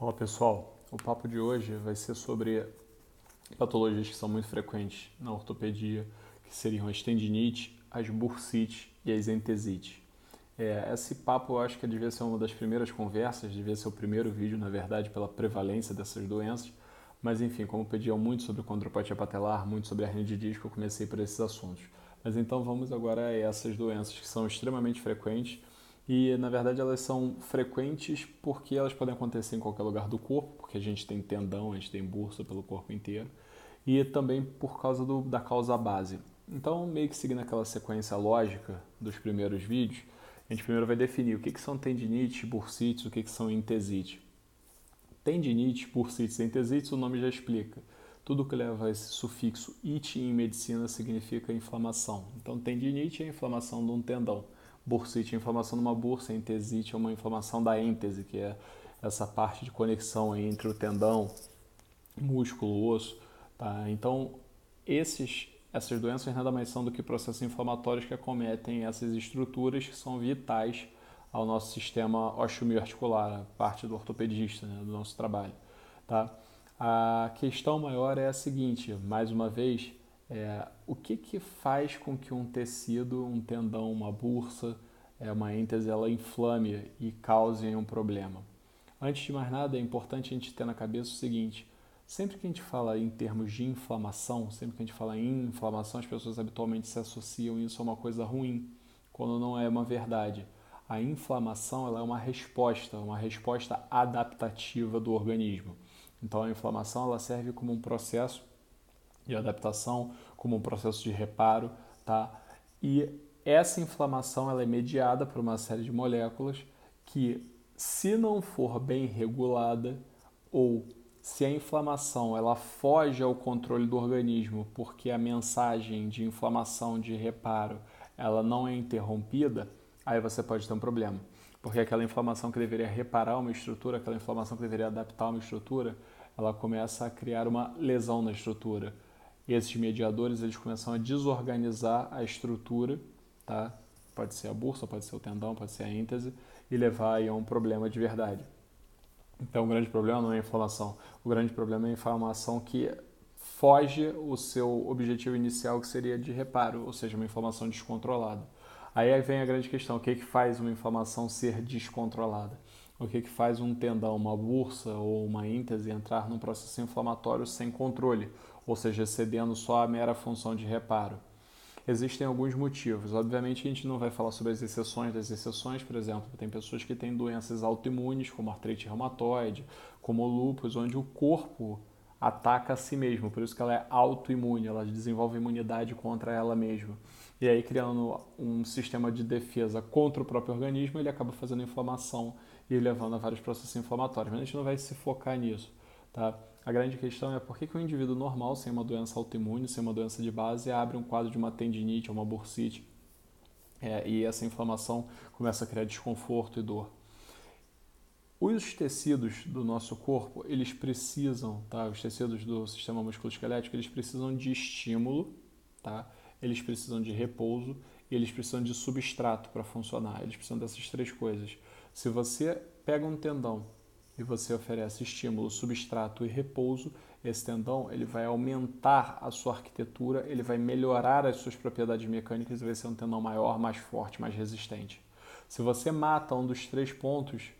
Fala pessoal, o papo de hoje vai ser sobre patologias que são muito frequentes na ortopedia, que seriam as tendinites, as bursites e as entesites. Esse papo eu acho que devia ser uma das primeiras conversas, devia ser o primeiro vídeo, na verdade, pela prevalência dessas doenças, mas enfim, como pediam muito sobre condropatia patelar, muito sobre hernia de disco, eu comecei por esses assuntos. Mas então vamos agora a essas doenças que são extremamente frequentes e na verdade elas são frequentes porque elas podem acontecer em qualquer lugar do corpo, porque a gente tem tendão, a gente tem bursa pelo corpo inteiro, e também por causa da causa base. Então, meio que seguindo aquela sequência lógica dos primeiros vídeos, a gente primeiro vai definir o que são tendinites, bursites, o que são entesites. Tendinite, bursites e entesites, o nome já explica. Tudo que leva esse sufixo "ite" em medicina significa inflamação. Então, tendinite é a inflamação de um tendão. Bursite é a inflamação de uma bursa. Entesite é uma inflamação da êntese, que é essa parte de conexão entre o tendão, músculo, osso. Tá? Então, essas doenças nada mais são do que processos inflamatórios que acometem essas estruturas que são vitais ao nosso sistema osteomioarticular, a parte do ortopedista, né, do nosso trabalho. Tá? A questão maior é a seguinte, mais uma vez, o que faz com que um tecido, um tendão, uma bursa, uma êntese, ela inflame e cause um problema? Antes de mais nada, é importante a gente ter na cabeça o seguinte: sempre que a gente fala em termos de inflamação, sempre que a gente fala em inflamação, as pessoas habitualmente se associam isso a uma coisa ruim, quando não é uma verdade. A inflamação ela é uma resposta adaptativa do organismo. Então a inflamação ela serve como um processo de adaptação, como um processo de reparo, tá? E essa inflamação ela é mediada por uma série de moléculas que, se não for bem regulada ou se a inflamação ela foge ao controle do organismo porque a mensagem de inflamação, de reparo, ela não é interrompida, aí você pode ter um problema. Porque aquela inflamação que deveria reparar uma estrutura, aquela inflamação que deveria adaptar uma estrutura, ela começa a criar uma lesão na estrutura. E esses mediadores eles começam a desorganizar a estrutura, tá? Pode ser a bursa, pode ser o tendão, pode ser a êntese, e levar a um problema de verdade. Então, o grande problema não é a inflamação. O grande problema é a inflamação que foge o seu objetivo inicial, que seria de reparo, ou seja, uma inflamação descontrolada. Aí vem a grande questão: o que faz uma inflamação ser descontrolada? O que faz um tendão, uma bursa ou uma êntese entrar num processo inflamatório sem controle, ou seja, excedendo só a mera função de reparo? Existem alguns motivos. Obviamente, a gente não vai falar sobre as exceções das exceções. Por exemplo, tem pessoas que têm doenças autoimunes, como artrite reumatoide, como lúpus, onde o corpo ataca a si mesmo. Por isso que ela é autoimune, ela desenvolve imunidade contra ela mesma. E aí, criando um sistema de defesa contra o próprio organismo, ele acaba fazendo inflamação e levando a vários processos inflamatórios. Mas a gente não vai se focar nisso. Tá? A grande questão é por que um indivíduo normal, sem uma doença autoimune, sem uma doença de base, abre um quadro de uma tendinite ou uma bursite e essa inflamação começa a criar desconforto e dor. Os tecidos do nosso corpo, eles precisam, tá? Os tecidos do sistema musculoesquelético, eles precisam de estímulo, tá? Eles precisam de repouso e eles precisam de substrato para funcionar. Eles precisam dessas três coisas. Se você pega um tendão e você oferece estímulo, substrato e repouso, esse tendão ele vai aumentar a sua arquitetura, ele vai melhorar as suas propriedades mecânicas e vai ser um tendão maior, mais forte, mais resistente. Se você mata um dos três pontos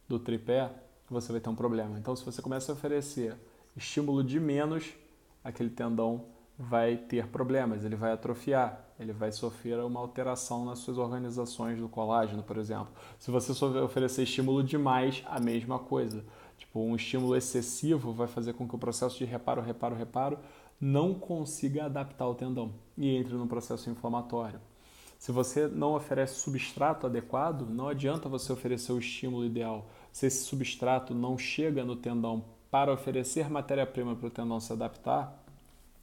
do tripé, você vai ter um problema. Então, se você começa a oferecer estímulo de menos, aquele tendão vai ter problemas, ele vai atrofiar, ele vai sofrer uma alteração nas suas organizações do colágeno, por exemplo. Se você oferecer estímulo demais, a mesma coisa. Tipo, um estímulo excessivo vai fazer com que o processo de reparo não consiga adaptar o tendão e entre no processo inflamatório. Se você não oferece substrato adequado, não adianta você oferecer o estímulo ideal. Se esse substrato não chega no tendão para oferecer matéria-prima para o tendão se adaptar,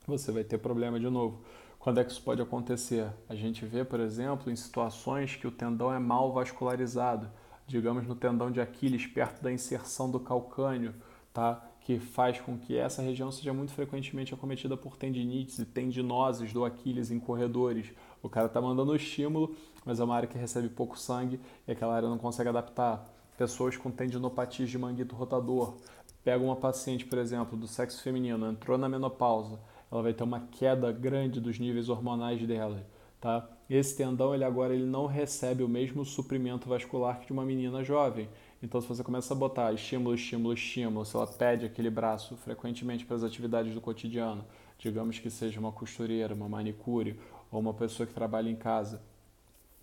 você vai ter problema de novo. Quando é que isso pode acontecer? A gente vê, por exemplo, em situações que o tendão é mal vascularizado, digamos no tendão de Aquiles, perto da inserção do calcâneo, tá? Que faz com que essa região seja muito frequentemente acometida por tendinites e tendinoses do Aquiles em corredores. O cara está mandando o estímulo, mas é uma área que recebe pouco sangue e aquela área não consegue adaptar. pessoas com tendinopatias de manguito rotador. Pega uma paciente, por exemplo, do sexo feminino, entrou na menopausa, ela vai ter uma queda grande dos níveis hormonais dela, tá? Esse tendão, ele não recebe o mesmo suprimento vascular que de uma menina jovem. Então, se você começa a botar estímulo, estímulo, estímulo, se ela pede aquele braço frequentemente para as atividades do cotidiano, digamos que seja uma costureira, uma manicure, ou uma pessoa que trabalha em casa,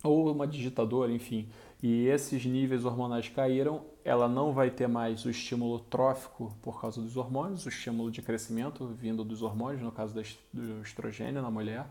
ou uma digitadora, enfim, e esses níveis hormonais caíram, ela não vai ter mais o estímulo trófico por causa dos hormônios, o estímulo de crescimento vindo dos hormônios, no caso do estrogênio na mulher,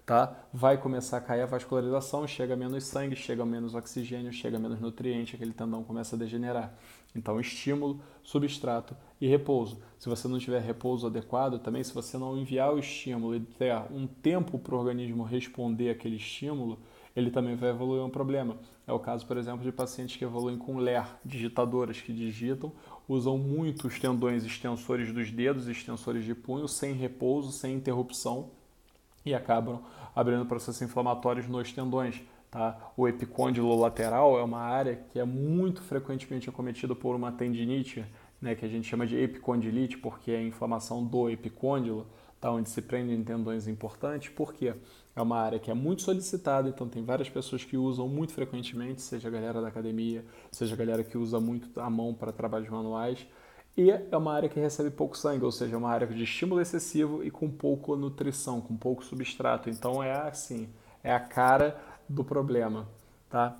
tá? Vai começar a cair a vascularização, chega menos sangue, chega menos oxigênio, chega menos nutriente, aquele tendão começa a degenerar. Então, estímulo, substrato e repouso. Se você não tiver repouso adequado, também se você não enviar o estímulo e ter um tempo para o organismo responder àquele estímulo, ele também vai evoluir um problema. É o caso, por exemplo, de pacientes que evoluem com LER, digitadoras que digitam, usam muito os tendões extensores dos dedos, extensores de punho, sem repouso, sem interrupção, e acabam abrindo processos inflamatórios nos tendões. Tá? O epicôndilo lateral é uma área que é muito frequentemente acometida por uma tendinite, né, que a gente chama de epicondilite, porque é a inflamação do epicôndilo, tá, onde se prendem tendões importantes, porque é uma área que é muito solicitada, então tem várias pessoas que usam muito frequentemente, seja a galera da academia, seja a galera que usa muito a mão para trabalhos manuais, e é uma área que recebe pouco sangue, ou seja, é uma área de estímulo excessivo e com pouca nutrição, com pouco substrato. Então é assim, é a cara do problema, tá?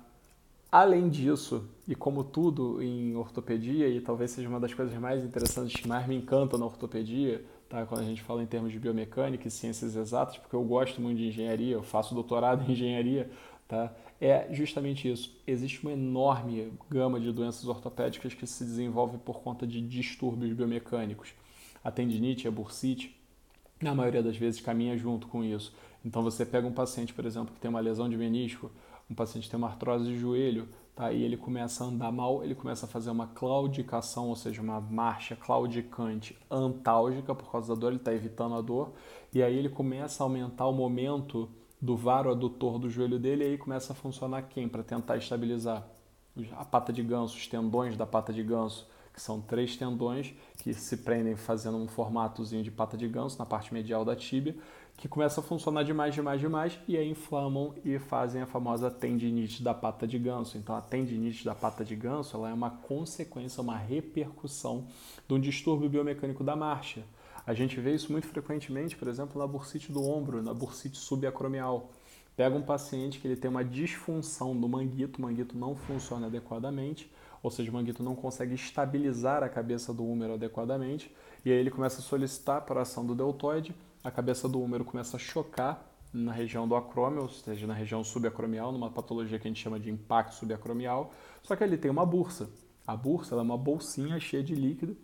Além disso, e como tudo em ortopedia, e talvez seja uma das coisas mais interessantes que mais me encanta na ortopedia, tá? Quando a gente fala em termos de biomecânica e ciências exatas, porque eu gosto muito de engenharia, eu faço doutorado em engenharia, tá? É justamente isso. Existe uma enorme gama de doenças ortopédicas que se desenvolve por conta de distúrbios biomecânicos. A tendinite, a bursite, na maioria das vezes caminha junto com isso. Então você pega um paciente, por exemplo, que tem uma lesão de menisco, um paciente que tem uma artrose de joelho, tá? E ele começa a andar mal, ele começa a fazer uma claudicação, ou seja, uma marcha claudicante antálgica por causa da dor, ele está evitando a dor, e aí ele começa a aumentar o momento do varo adutor do joelho dele, e aí começa a funcionar quem? Para tentar estabilizar a pata de ganso, os tendões da pata de ganso, que são 3 tendões que se prendem fazendo um formatozinho de pata de ganso na parte medial da tíbia, que começa a funcionar demais, demais, demais, e aí inflamam e fazem a famosa tendinite da pata de ganso. Então a tendinite da pata de ganso, ela é uma consequência, uma repercussão de um distúrbio biomecânico da marcha. A gente vê isso muito frequentemente, por exemplo, na bursite do ombro, na bursite subacromial. Pega um paciente que ele tem uma disfunção do manguito, o manguito não funciona adequadamente, ou seja, o manguito não consegue estabilizar a cabeça do húmero adequadamente, e aí ele começa a solicitar para a ação do deltoide, a cabeça do húmero começa a chocar na região do acrômio, ou seja, na região subacromial, numa patologia que a gente chama de impacto subacromial, só que ele tem uma bursa. A bursa ela é uma bolsinha cheia de líquido,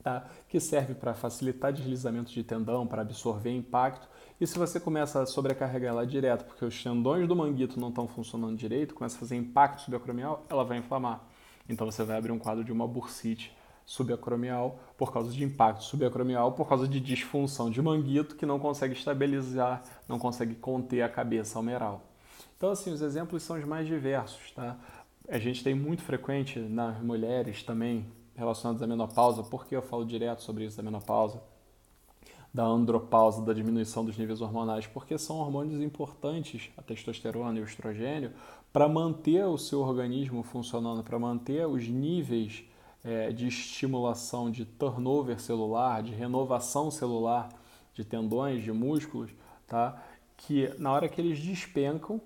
tá? Que serve para facilitar deslizamento de tendão, para absorver impacto. E se você começa a sobrecarregar ela direto, porque os tendões do manguito não estão funcionando direito, começa a fazer impacto subacromial, ela vai inflamar. Então você vai abrir um quadro de uma bursite subacromial por causa de impacto subacromial, por causa de disfunção de manguito que não consegue estabilizar, não consegue conter a cabeça almeral. Então, assim, os exemplos são os mais diversos, tá? A gente tem muito frequente nas mulheres também relacionados à menopausa. Por que eu falo direto sobre isso da menopausa? Da andropausa, da diminuição dos níveis hormonais, porque são hormônios importantes, a testosterona e o estrogênio, para manter o seu organismo funcionando, para manter os níveis de estimulação de turnover celular, de renovação celular, de tendões, de músculos, tá? Que na hora que eles despencam,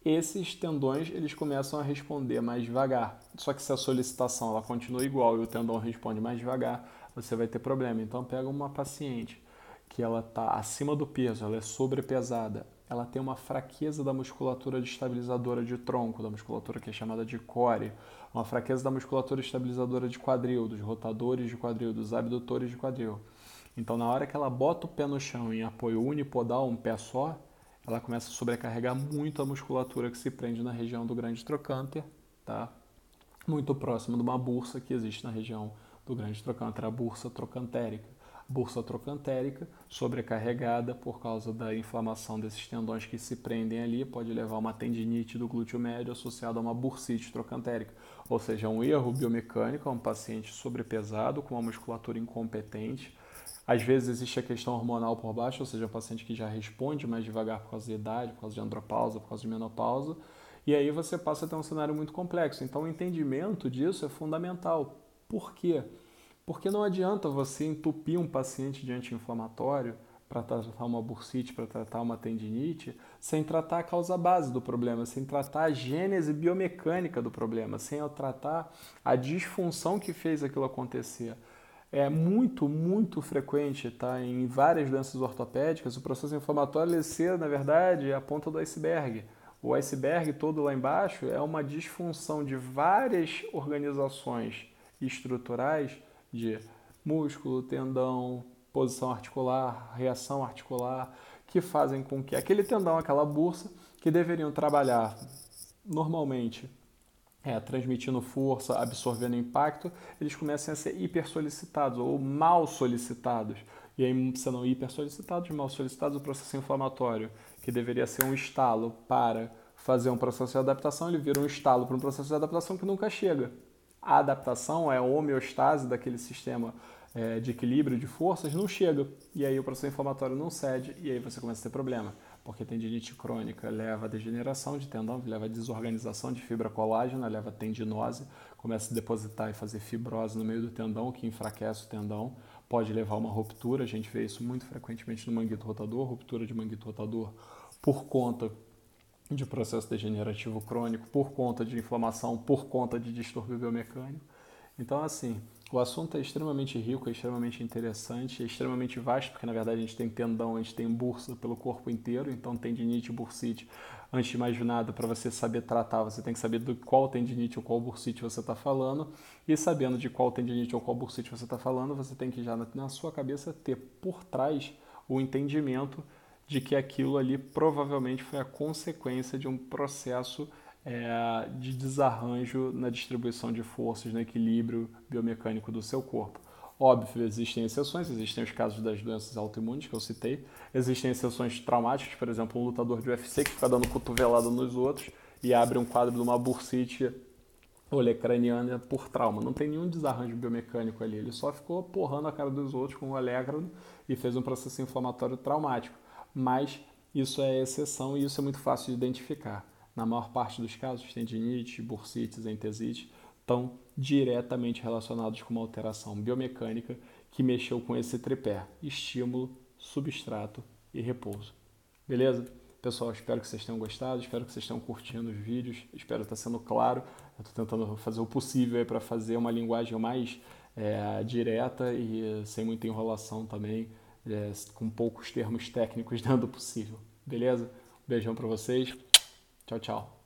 esses tendões eles começam a responder mais devagar. Só que se a solicitação ela continua igual e o tendão responde mais devagar, você vai ter problema. Então pega uma paciente que ela está acima do peso, ela é sobrepesada, ela tem uma fraqueza da musculatura estabilizadora de tronco, da musculatura que é chamada de core, uma fraqueza da musculatura estabilizadora de quadril, dos rotadores de quadril, dos abdutores de quadril. Então na hora que ela bota o pé no chão em apoio unipodal, um pé só, ela começa a sobrecarregar muito a musculatura que se prende na região do grande trocânter, tá? Muito próximo de uma bursa que existe na região do grande trocânter, a bursa trocantérica. bursa trocantérica sobrecarregada por causa da inflamação desses tendões que se prendem ali, pode levar a uma tendinite do glúteo médio associada a uma bursite trocantérica, ou seja, um erro biomecânico, é um paciente sobrepesado com uma musculatura incompetente. Às vezes existe a questão hormonal por baixo, ou seja, um paciente que já responde mais devagar por causa da idade, por causa de andropausa, por causa de menopausa, e aí você passa a ter um cenário muito complexo. Então o entendimento disso é fundamental. Por quê? Porque não adianta você entupir um paciente de anti-inflamatório para tratar uma bursite, para tratar uma tendinite, sem tratar a causa base do problema, sem tratar a gênese biomecânica do problema, sem tratar a disfunção que fez aquilo acontecer. É muito frequente, tá? Em várias doenças ortopédicas, o processo inflamatório ele ser, na verdade, a ponta do iceberg. O iceberg todo lá embaixo é uma disfunção de várias organizações estruturais de músculo, tendão, posição articular, reação articular, que fazem com que aquele tendão, aquela bursa, que deveriam trabalhar normalmente transmitindo força, absorvendo impacto, eles começam a ser hipersolicitados ou mal solicitados. E aí, sendo hipersolicitados, mal solicitados, o processo inflamatório, que deveria ser um estalo para fazer um processo de adaptação, ele vira um estalo para um processo de adaptação que nunca chega. A adaptação é a homeostase daquele sistema de equilíbrio de forças, não chega. E aí o processo inflamatório não cede e aí você começa a ter problema. Porque tendinite crônica leva a degeneração de tendão, leva a desorganização de fibra colágena, leva a tendinose, começa a depositar e fazer fibrose no meio do tendão, que enfraquece o tendão, pode levar a uma ruptura, a gente vê isso muito frequentemente no manguito rotador, ruptura de manguito rotador por conta de processo degenerativo crônico, por conta de inflamação, por conta de distúrbio biomecânico. Então, assim, o assunto é extremamente rico, é extremamente interessante, é extremamente vasto, porque na verdade a gente tem tendão, a gente tem bursa pelo corpo inteiro, então tendinite e bursite, antes de mais nada, para você saber tratar, você tem que saber de qual tendinite ou qual bursite você está falando, e sabendo de qual tendinite ou qual bursite você está falando, você tem que já na sua cabeça ter por trás o entendimento de que aquilo ali provavelmente foi a consequência de um processo de desarranjo na distribuição de forças, no equilíbrio biomecânico do seu corpo. Óbvio, existem exceções, existem os casos das doenças autoimunes que eu citei, existem exceções traumáticas, por exemplo, um lutador de UFC que fica dando cotovelada nos outros e abre um quadro de uma bursite olecraniana por trauma. Não tem nenhum desarranjo biomecânico ali, ele só ficou porrando a cara dos outros com o olecrano e fez um processo inflamatório traumático. Mas isso é exceção e isso é muito fácil de identificar. Na maior parte dos casos, tendinite, bursites, entesite estão diretamente relacionados com uma alteração biomecânica que mexeu com esse tripé: estímulo, substrato e repouso. Beleza? Pessoal, espero que vocês tenham gostado, espero que vocês tenham curtindo os vídeos, espero estar sendo claro. Eu estou tentando fazer o possível para fazer uma linguagem mais direta e sem muita enrolação também, com poucos termos técnicos dentro do possível. Beleza? Beijão para vocês. Tchau, tchau.